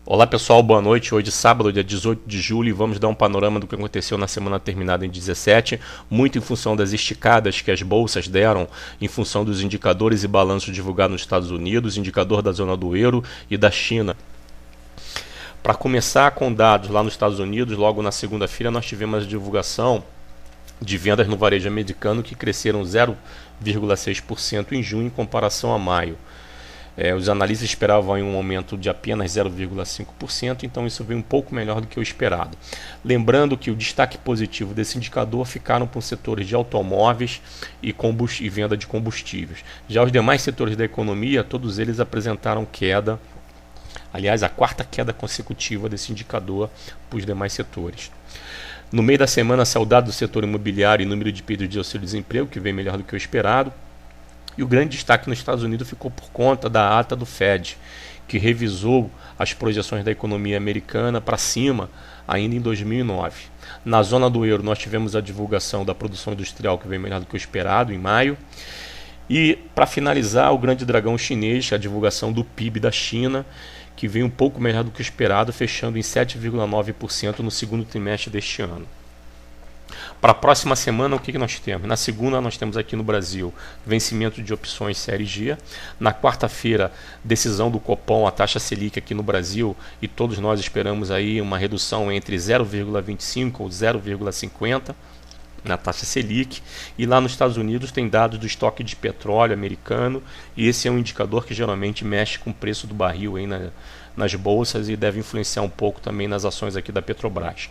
Olá pessoal, boa noite. Hoje sábado, dia 18 de julho, e vamos dar um panorama do que aconteceu na semana terminada em 17, muito em função das esticadas que as bolsas deram, em função dos indicadores e balanços divulgados nos Estados Unidos, indicador da zona do euro e da China. Para começar com dados lá nos Estados Unidos, logo na segunda-feira nós tivemos a divulgação de vendas no varejo americano que cresceram 0,6% em junho em comparação a maio. Os analistas esperavam um aumento de apenas 0,5%, então isso veio um pouco melhor do que o esperado. Lembrando que o destaque positivo desse indicador ficaram para os setores de automóveis e venda de combustíveis. Já os demais setores da economia, todos eles apresentaram queda, aliás, a quarta queda consecutiva desse indicador para os demais setores. No meio da semana, saudade do setor imobiliário e número de pedidos de auxílio-desemprego, que veio melhor do que o esperado. E o grande destaque nos Estados Unidos ficou por conta da ata do Fed, que revisou as projeções da economia americana para cima ainda em 2009. Na zona do euro, nós tivemos a divulgação da produção industrial, que veio melhor do que o esperado, em maio. E, para finalizar, o grande dragão chinês, a divulgação do PIB da China, que veio um pouco melhor do que o esperado, fechando em 7,9% no segundo trimestre deste ano. Para a próxima semana, o que nós temos? Na segunda, nós temos aqui no Brasil vencimento de opções Série G. Na quarta-feira, decisão do Copom, a taxa Selic aqui no Brasil, e todos nós esperamos aí uma redução entre 0,25 ou 0,50 na taxa Selic. E lá nos Estados Unidos tem dados do estoque de petróleo americano, e esse é um indicador que geralmente mexe com o preço do barril aí nas bolsas e deve influenciar um pouco também nas ações aqui da Petrobras.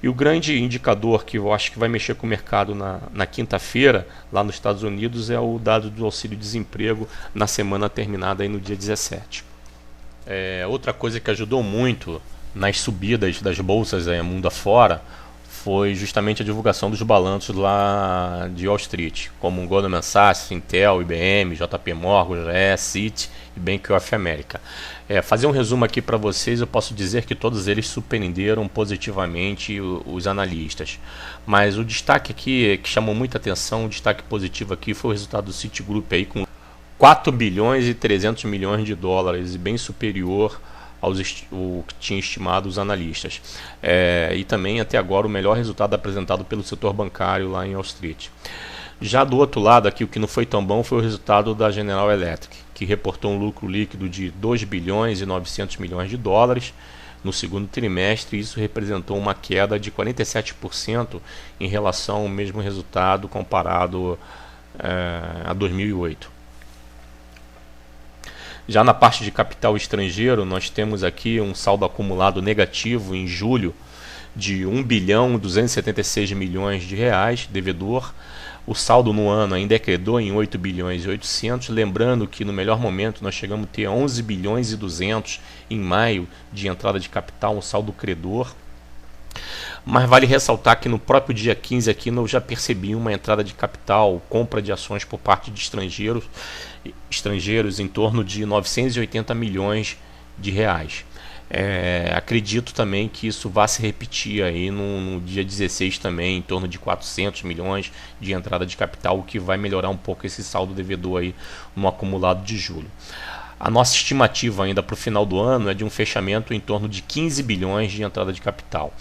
E o grande indicador que eu acho que vai mexer com o mercado na quinta-feira, lá nos Estados Unidos, é o dado do auxílio-desemprego na semana terminada aí no dia 17. Outra coisa que ajudou muito nas subidas das bolsas mundo afora foi justamente a divulgação dos balanços lá de Wall Street, como Goldman Sachs, Intel, IBM, JP Morgan, GE, Citi e Bank of America. Fazer um resumo aqui para vocês, eu posso dizer que todos eles surpreenderam positivamente os analistas. Mas o destaque aqui, que chamou muita atenção, o destaque positivo aqui foi o resultado do Citigroup aí com 4 bilhões e 300 milhões de dólares, e bem superior ao que tinha estimado os analistas. E também até agora o melhor resultado apresentado pelo setor bancário lá em Wall Street. Já do outro lado aqui, o que não foi tão bom foi o resultado da General Electric, que reportou um lucro líquido de 2 bilhões e 900 milhões de dólares no segundo trimestre, e isso representou uma queda de 47% em relação ao mesmo resultado comparado a 2008. Já na parte de capital estrangeiro, nós temos aqui um saldo acumulado negativo em julho de 1 bilhão 276 milhões de reais, devedor. O saldo no ano ainda é credor em 8 bilhões e 800, lembrando que no melhor momento nós chegamos a ter 11 bilhões e 200 em maio de entrada de capital, um saldo credor. Mas vale ressaltar que no próprio dia 15 aqui eu já percebi uma entrada de capital, compra de ações por parte de estrangeiros em torno de 980 milhões de reais. Acredito também que isso vai se repetir aí no dia 16 também, em torno de 400 milhões de entrada de capital, o que vai melhorar um pouco esse saldo devedor aí no acumulado de julho. A nossa estimativa ainda para o final do ano é de um fechamento em torno de 15 bilhões de entrada de capital.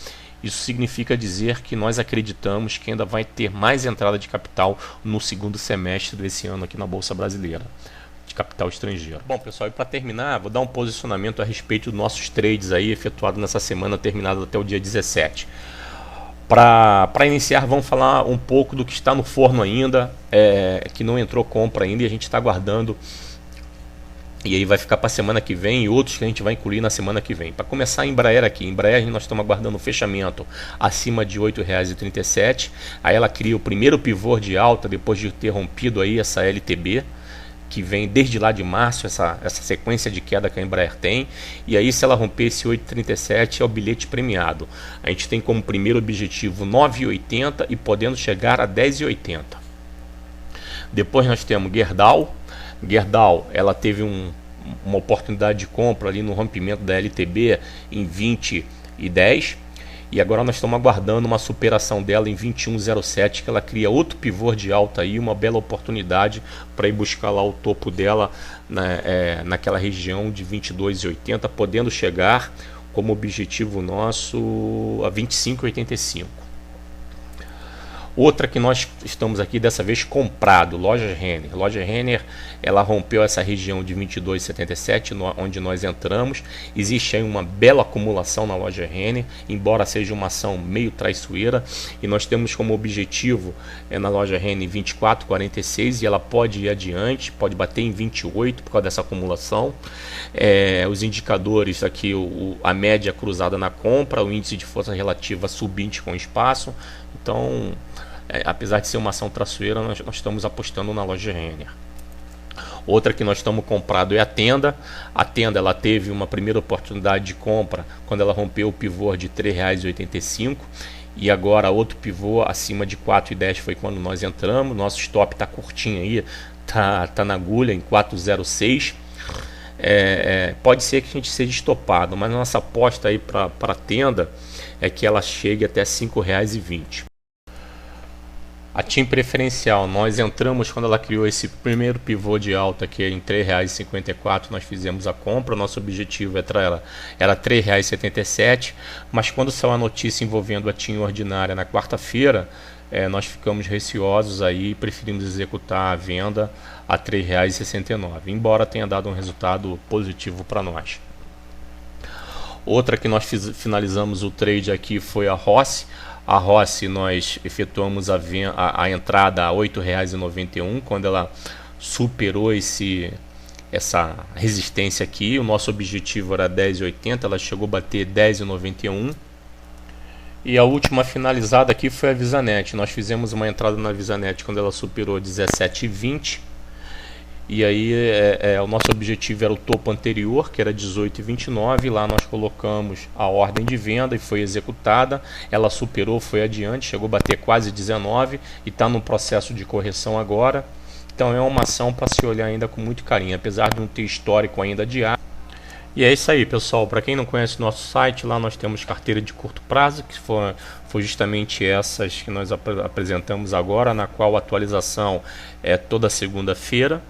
Isso significa dizer que nós acreditamos que ainda vai ter mais entrada de capital no segundo semestre desse ano aqui na Bolsa Brasileira, de capital estrangeiro. Bom, pessoal, e para terminar, vou dar um posicionamento a respeito dos nossos trades aí efetuados nessa semana terminada até o dia 17. Para iniciar, vamos falar um pouco do que está no forno ainda, que não entrou compra ainda, e a gente está aguardando. E aí vai ficar para a semana que vem, e outros que a gente vai incluir na semana que vem. Para começar, a Embraer aqui. Embraer, nós estamos aguardando o fechamento acima de R$ 8,37. Aí ela cria o primeiro pivô de alta depois de ter rompido aí essa LTB, que vem desde lá de março, essa sequência de queda que a Embraer tem. E aí, se ela romper esse 8,37, é o bilhete premiado. A gente tem como primeiro objetivo 9,80 e podendo chegar a 10,80. Depois nós temos Gerdau. Gerdau, ela teve uma oportunidade de compra ali no rompimento da LTB em 20,10, E agora nós estamos aguardando uma superação dela em 21,07, que ela cria outro pivô de alta aí, uma bela oportunidade para ir buscar lá o topo dela, né, naquela região de 22,80, podendo chegar como objetivo nosso a 25,85. Outra que nós estamos aqui dessa vez comprado, Lojas Renner. Loja Renner, ela rompeu essa região de 22,77, onde nós entramos. Existe aí uma bela acumulação na Loja Renner, embora seja uma ação meio traiçoeira, e nós temos como objetivo na Loja Renner 24,46, e ela pode ir adiante, pode bater em 28 por causa dessa acumulação. Os indicadores aqui, a média cruzada na compra, o índice de força relativa subindo com espaço. Então, apesar de ser uma ação traiçoeira, nós estamos apostando na Loja Renner. Outra que nós estamos comprado é a Tenda. A Tenda, ela teve uma primeira oportunidade de compra quando ela rompeu o pivô de R$ 3,85, e agora outro pivô acima de R$ 4,10 foi quando nós entramos. Nosso stop está curtinho aí, tá na agulha em 4,06. Pode ser que a gente seja estopado, mas nossa aposta aí para a Tenda é que ela chegue até R$ 5,20. A TIM preferencial, nós entramos quando ela criou esse primeiro pivô de alta aqui em R$ 3,54, nós fizemos a compra. Nosso objetivo era R$ 3,77, mas quando saiu a notícia envolvendo a TIM ordinária na quarta-feira, nós ficamos receosos aí e preferimos executar a venda a R$ 3,69, embora tenha dado um resultado positivo para nós. Outra que nós finalizamos o trade aqui foi a Rossi. A Rossi, nós efetuamos a entrada a R$ 8,91, quando ela superou essa resistência aqui. O nosso objetivo era 10,80, ela chegou a bater 10,91. E a última finalizada aqui foi a Visanet. Nós fizemos uma entrada na Visanet quando ela superou 17,20. E aí o nosso objetivo era o topo anterior, que era 18,29. Lá nós colocamos a ordem de venda e foi executada. Ela superou, foi adiante, chegou a bater quase 19 e está no processo de correção agora. Então é uma ação para se olhar ainda com muito carinho, apesar de não ter histórico ainda diário. E é isso aí, pessoal. Para quem não conhece o nosso site, lá nós temos carteira de curto prazo, que foi justamente essas que nós apresentamos agora, na qual a atualização é toda segunda-feira.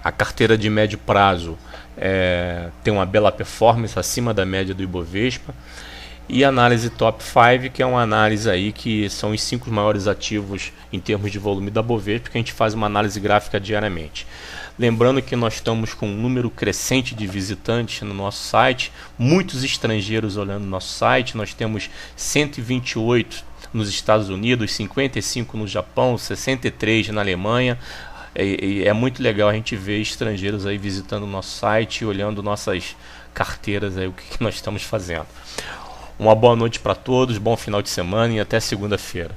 A carteira de médio prazo tem uma bela performance acima da média do Ibovespa. E a análise Top 5, que é uma análise aí que são os 5 maiores ativos em termos de volume da Bovespa, que a gente faz uma análise gráfica diariamente. Lembrando que nós estamos com um número crescente de visitantes no nosso site, muitos estrangeiros olhando o nosso site. Nós temos 128 nos Estados Unidos, 55 no Japão, 63 na Alemanha. E é muito legal a gente ver estrangeiros aí visitando o nosso site, olhando nossas carteiras, aí, o que nós estamos fazendo. Uma boa noite para todos, bom final de semana e até segunda-feira.